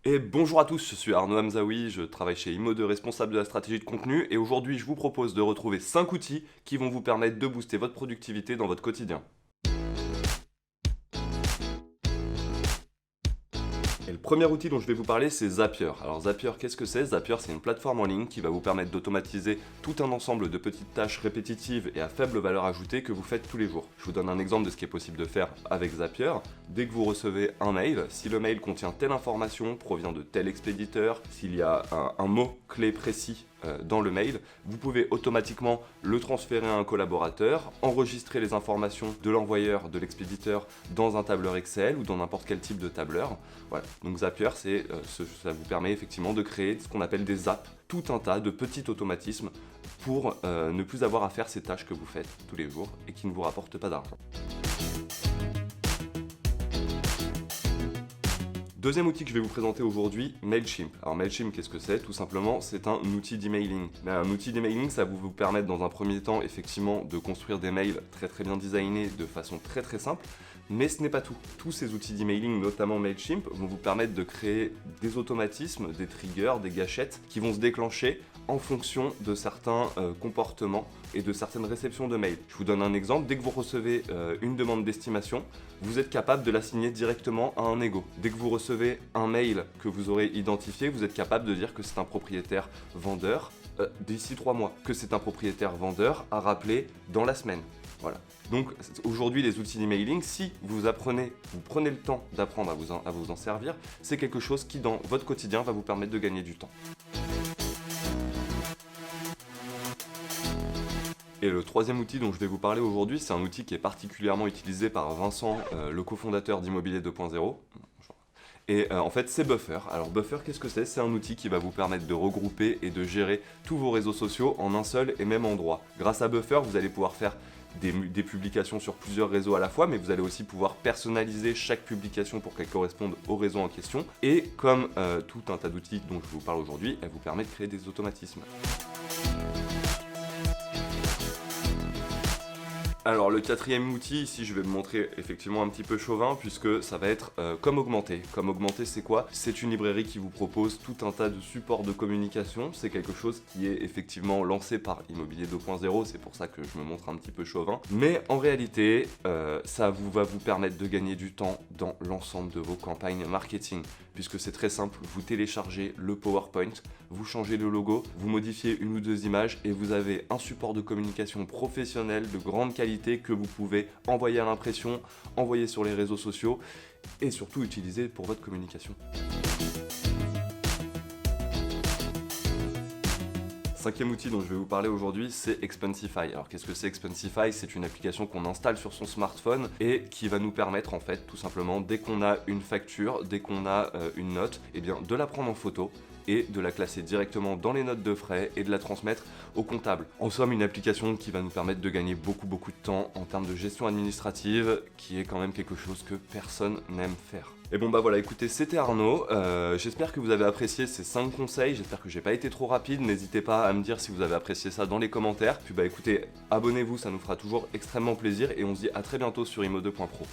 Et bonjour à tous, je suis Arnaud Hamzaoui, je travaille chez Imo2, responsable de la stratégie de contenu, et aujourd'hui je vous propose de retrouver 5 outils qui vont vous permettre de booster votre productivité dans votre quotidien. Et le premier outil dont je vais vous parler, c'est Zapier. Alors Zapier, qu'est-ce que c'est? Zapier, c'est une plateforme en ligne qui va vous permettre d'automatiser tout un ensemble de petites tâches répétitives et à faible valeur ajoutée que vous faites tous les jours. Je vous donne un exemple de ce qui est possible de faire avec Zapier. Dès que vous recevez un mail, si le mail contient telle information, provient de tel expéditeur, s'il y a un mot-clé précis dans le mail, vous pouvez automatiquement le transférer à un collaborateur, enregistrer les informations de l'envoyeur, de l'expéditeur dans un tableur Excel ou dans n'importe quel type de tableur. Voilà. Donc Zapier, ça vous permet effectivement de créer ce qu'on appelle des apps, tout un tas de petits automatismes pour ne plus avoir à faire ces tâches que vous faites tous les jours et qui ne vous rapportent pas d'argent. Deuxième outil que je vais vous présenter aujourd'hui, Mailchimp. Alors Mailchimp, qu'est-ce que c'est? Tout simplement, c'est un outil d'emailing. Un outil d'emailing, ça va vous permettre dans un premier temps, effectivement, de construire des mails très bien designés de façon très simple. Mais ce n'est pas tout. Tous ces outils d'emailing, notamment Mailchimp, vont vous permettre de créer des automatismes, des triggers, des gâchettes qui vont se déclencher en fonction de certains comportements et de certaines réceptions de mails. Je vous donne un exemple. Dès que vous recevez une demande d'estimation, vous êtes capable de l'assigner directement à un ego. Dès que vous recevez un mail que vous aurez identifié, vous êtes capable de dire que c'est un propriétaire vendeur d'ici 3 mois, que c'est un propriétaire vendeur à rappeler dans la semaine. Voilà. Donc aujourd'hui, les outils d'emailing, si vous prenez le temps d'apprendre à vous en servir, c'est quelque chose qui dans votre quotidien va vous permettre de gagner du temps. Et le troisième outil dont je vais vous parler aujourd'hui, c'est un outil qui est particulièrement utilisé par Vincent, le cofondateur d'Immobilier 2.0. Et en fait, c'est Buffer. Alors Buffer, qu'est-ce que c'est? C'est un outil qui va vous permettre de regrouper et de gérer tous vos réseaux sociaux en un seul et même endroit. Grâce à Buffer, vous allez pouvoir faire des publications sur plusieurs réseaux à la fois, mais vous allez aussi pouvoir personnaliser chaque publication pour qu'elle corresponde au réseau en question. Et comme tout un tas d'outils dont je vous parle aujourd'hui, elle vous permet de créer des automatismes. Alors le quatrième outil, ici je vais me montrer effectivement un petit peu chauvin puisque ça va être Comme Augmenter. Comme Augmenter, c'est quoi? C'est une librairie qui vous propose tout un tas de supports de communication. C'est quelque chose qui est effectivement lancé par Immobilier 2.0, c'est pour ça que je me montre un petit peu chauvin. Mais en réalité, ça va vous permettre de gagner du temps dans l'ensemble de vos campagnes marketing. Puisque c'est très simple, vous téléchargez le PowerPoint, vous changez le logo, vous modifiez une ou deux images et vous avez un support de communication professionnel de grande qualité que vous pouvez envoyer à l'impression, envoyer sur les réseaux sociaux et surtout utiliser pour votre communication. Cinquième outil dont je vais vous parler aujourd'hui, c'est Expensify. Alors qu'est-ce que c'est Expensify? C'est une application qu'on installe sur son smartphone et qui va nous permettre en fait tout simplement dès qu'on a une facture, dès qu'on a une note, eh bien, de la prendre en photo et de la classer directement dans les notes de frais et de la transmettre au comptable. En somme, une application qui va nous permettre de gagner beaucoup de temps en termes de gestion administrative, qui est quand même quelque chose que personne n'aime faire. Et bon bah voilà, écoutez, c'était Arnaud, j'espère que vous avez apprécié ces 5 conseils, j'espère que j'ai pas été trop rapide, n'hésitez pas à me dire si vous avez apprécié ça dans les commentaires, puis bah écoutez, abonnez-vous, ça nous fera toujours extrêmement plaisir, et on se dit à très bientôt sur imo2.pro.